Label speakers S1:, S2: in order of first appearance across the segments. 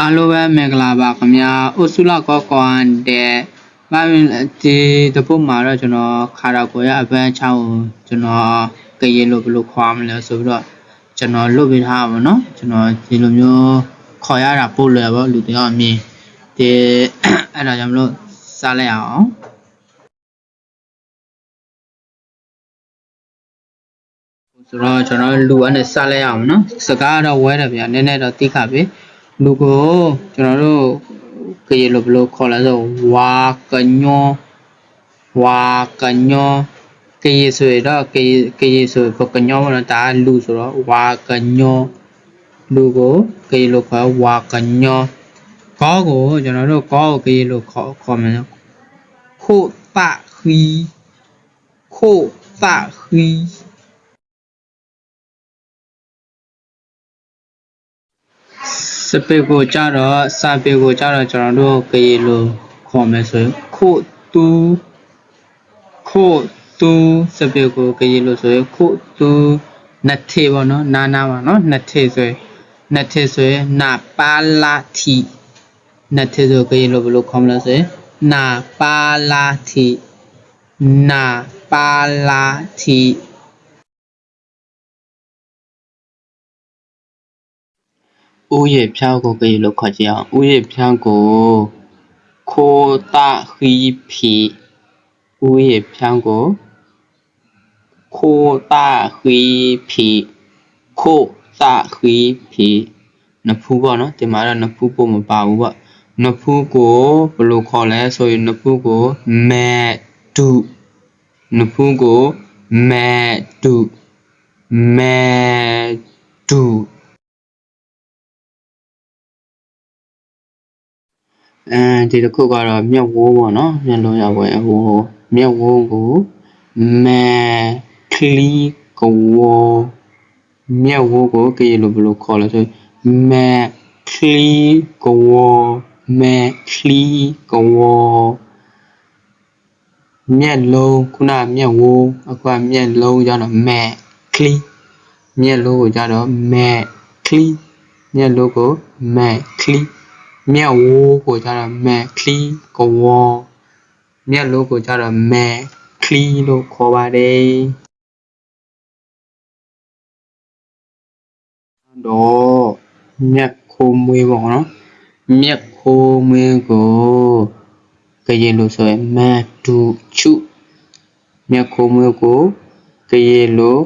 S1: အားလုံးပဲမင်္ဂလာပါခင်ဗျာဥစုလကောကွန်တဲ့ဘာဒီတပုတ်မှာတော့ကျွန်တော်ခါတော့ကိုရအပန်းချောင်းကျွန်တော်ကရင်လို့ဘယ်လိုခေါ်မလဲဆိုပြီးတော့ကျွန်တော်လုပ်ပေးထားပါတော့ကျွန်တော်ဒီလိုမျိုးခေါ်ရတာပို့လွယ်ပေါ့လူတယောက်အမြင်ဒီအဲ့ဒါကြောင့်မလို့စားလိုက်အောင်ဆိုတော့ကျွန်တော်လူအနေစားလိုက်အောင်နော်စကားတော့ဝဲတယ်ဗျာနည်းနည်းတော့တိခါပြီလူကိုကျွန်တော်တို့ကရေလိုဘလို့ခေါ်လဲဆိုဝါကညောကရေဆိုရတော့ကရေဆိုပကညောတော့ဒါလူဆိုတော့ဝါကညောလူကိုကရေလိုခေါ်ဝါကညောကောကိုကျွန်တော်တို့ကောကိုကရေလိုခေါ်မယ်ခို့တခီစပေကိုကြတော့စာပေကိုကြတော့ကျွန်တော်တို့ကရေလိုခေါ်မယ်ဆိုရင်ခို့တူစပေကိုကရေလိုဆိုရင်ခို့တူနှစ်ထေပေါ့နော်နာပါနော်နှစ်ထေဆိုရင်နာပါလာတီနှစ်ထေဆိုကရေလိုဘယ်လိုခေါ်မလဲဆိုရင်နာပါလာတီဥယေဖြောင်းကိုကရေလိုခေါ်ကြအောင်ဥယေဖြောင်းကိုခိုတခီဖီဥယေဖြောင်းကိုခိုတခီဖီနှစ်ဖူးပေါ့နော်ဒီမှာတော့နှစ်ဖူးပို့မပါဘူးပေါ့နှစ်ဖူးကိုဘယ်လိုခေါ်လဲဆိုရင်နှစ်ဖူးကိုမဲတူဒီတစ်ခုကတော့မြက်ဝိုးပေါ့နော်မျက်လုံးရောက်ပဲဟိုမြက်ဝိုးကိုမဲခလီကဝမြက်ဝိုးကိုကရေလိုဘယ်လိုခေါ်လဲဆိုရင်မဲခလီကဝမျက်လုံးခုနမျက်ဝိုးအခုကမျက်လုံးကြတော့မဲခလီမျက်လုံးကိုကြတော့မဲခလီမျက်လုံးကိုမဲခလီမျက်ဝိုးကိုကြတော့မဲခလီကဝမျက်လုံးကိုကြတော့မဲခလီလို့ခေါ်ပါတယ်တော့မျက်ခိုးမွေးပေါ့နော်မျက်ခိုးမွေးကိုကရေလိုဆိုရင်မတူချူမျက်ခိုးမွေးကိုကရေလို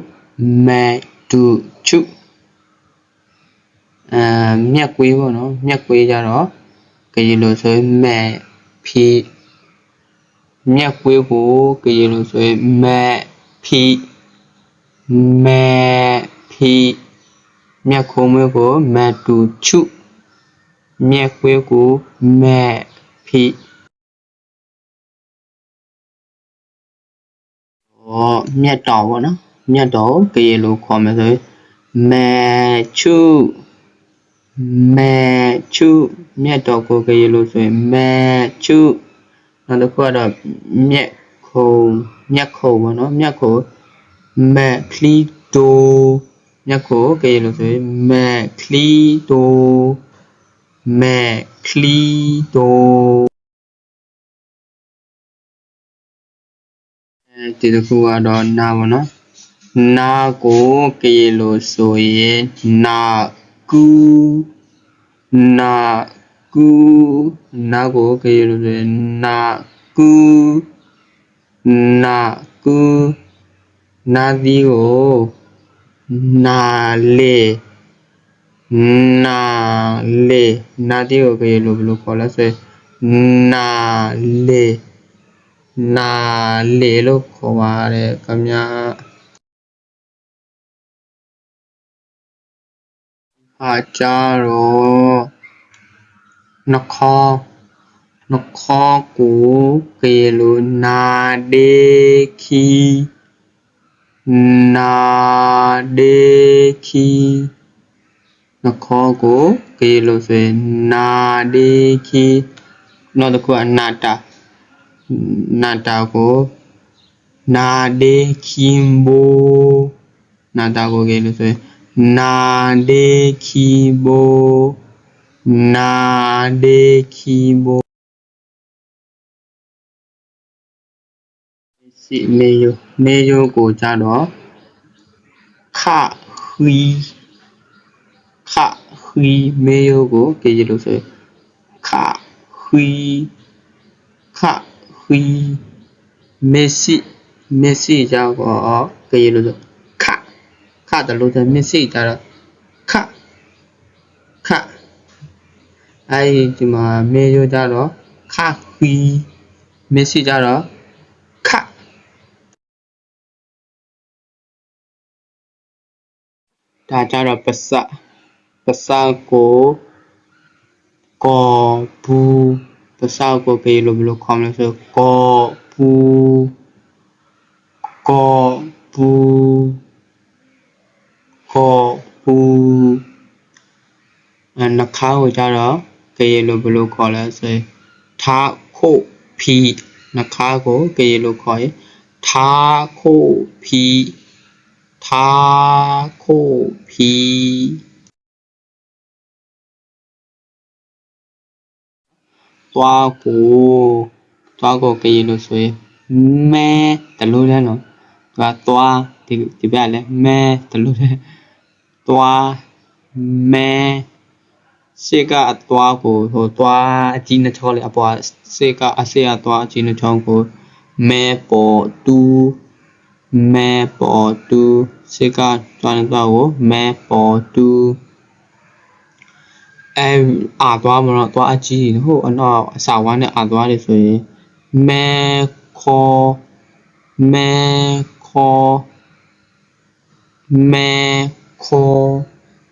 S1: မတူချူမျက်ကွေးပေါ့နော်မျက်ကွေးကြတော့ကရေလိုဆိုရင်မဲဖီမျက်ကွေးကိုကရေလိုဆိုရင်မဲဖီမျက်ခိုးမွေးကိုမတူချူမျက်ကွေးကိုမဲဖီမြတ်တော်ပေါ့နော်မြတ်တော်ကရေလိုခေါ်မယ်ဆိုရင်မဲချူမြတ်တော်ကိုကရေလိုဆိုရင်မဲချူနောက်တစ်ခုကတော့မြက်ခုံပေါ့နော်မြက်ခုံမဲခလီတိုမြက်ခုံကရေလိုဆိုရင်မဲခလီတိုဒီတစ်ခုကတော့နာပေါ့နော်နာကိုကရေလိုဆိုရင်နာကူနာကိုကရေလိုဆိုရင်နာကူနာသီးကိုနာလေနာသီးကိုကရေလိုဘယ်လိုခေါ်လဲဆိုရင်နာလေလို့ခေါ်ပါတယ်ခင်ဗျာအားကြတော့နှခေါကိုကရေလိုနာဒေခီနှခေါကိုကရေလိုဆိုရင်နာဒေခီနောက်တစ်ခုကနာတာကိုနာဒေခိမဘိုနာတာကိုကရေလိုဆိုရင်နာဒေခိဘို နာဒေခီဘိုစီနေယိုကိုကြတော့ခခွီမေယိုကိုကြည်လို့ဆိုခခွီMessi ကြတော့ကြည်လို့ဆိုခတလို့ဆို Messi ကြတော့ခအဲဒီမှာမေယိုကြတော့ခခွီ Messi ကြတော့ခဒါကြတော့ပစကိုကောဘူးပစကိုကြည်လို့ဘယ်လိုခေါ်မလဲဆိုကောဘူးနှခါကိုကြတော့ကြည်လို့ဘယ်လိုခေါ်လဲဆိုထားခို့ဖီနှခါကိုကြည်လို့ခေါ်ရင်ထားခို့ဖီသွားကိုကြည်လို့ဆိုရင်မဲတလို့လဲနော်သွားဒီပြလဲမဲတလို့လဲသွားမဲစေကအသွားကိုဟိုသွားအကြီးနှချောလေးအပွားစေကအစေအသွားအကြီးနှချောကိုမဲပေါ်တူစေကသွားနေတော့ကိုမဲပေါ်တူအာသွားမလို့သွားအကြီးဟိုအနောက်အစာဝမ်းနဲ့အာသွားတယ်ဆိုရင်မဲခေါ်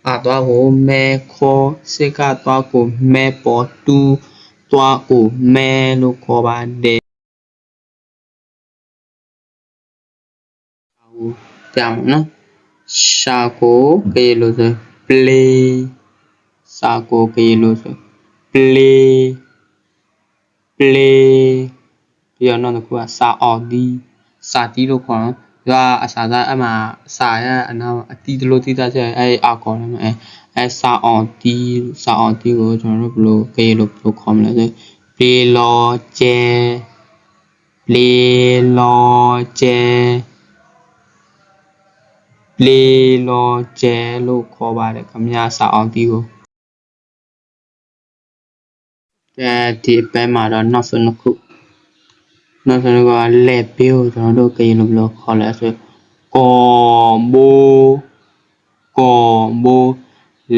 S1: အာသွားကိုမဲခေါ်စေကသွားကိုမဲပေါ်တူသွားကိုမဲလို့ခေါ်ပါတယ်ကြောင်နော်ရှာကိုကြည်လို့ဆို play စာကိုကြည်လို့ဆို play ပြီးတော့နောက်တစ်ခုကစာအော်ဒီစာတီးလို့ခေါ်တော့အစာသားအမှစာရဲ့အနောက်အတီးတလို့တီးသားချက်အာခေါ်တယ်အဲစာအော်ဒီကိုကျွန်တော်တို့ဘယ်လိုခေါ်မလဲဆိုလေလောကျဲလို့ခေါ်ပါတယ်ခင်ဗျာစာအောင်တီးကိုဒီအပိုင်းမှာတော့နောက်ဆုံးတစ်ခုကလက်ပေးကိုကျွန်တော်တို့ကြည်လို့ဘယ်လိုခေါ်လဲဆိုကောဘို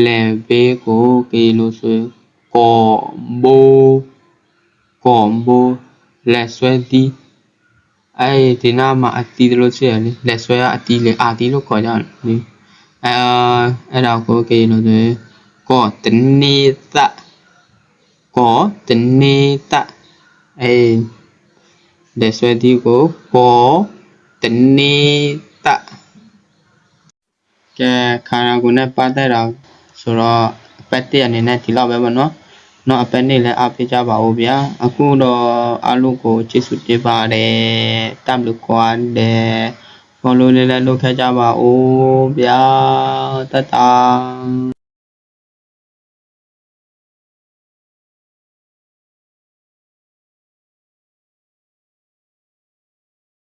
S1: လက်ပေးကိုကြည်လို့ဆိုကောဘိုလက်ဆွဲတီးဒီနာမှာအတီးလို့ရှိရတယ်လက်ဆွဲအတီးလေအာတီးလို့ခေါ်ကြတယ်အဲ့ဒါကိုကြည်လို့ဆိုကောတနေတာလက်ဆွဲတီးကိုကောတနေတာကဲခါနာကိုနဲ့ပတ်သက်တာဆိုတော့အပတ်1အနေနဲ့ဒီလောက်ပဲပေါ့နော်နောက်အပတ်2လည်းအားပေးကြပါဦးဗျာအခုတော့အားလုံးကိုကျေးဇူးတင်ပါတယ်တပ်လို့ခေါ်တယ် follow လေးလည်းလုပ်ခဲ့ကြပါဦးဗျာတတ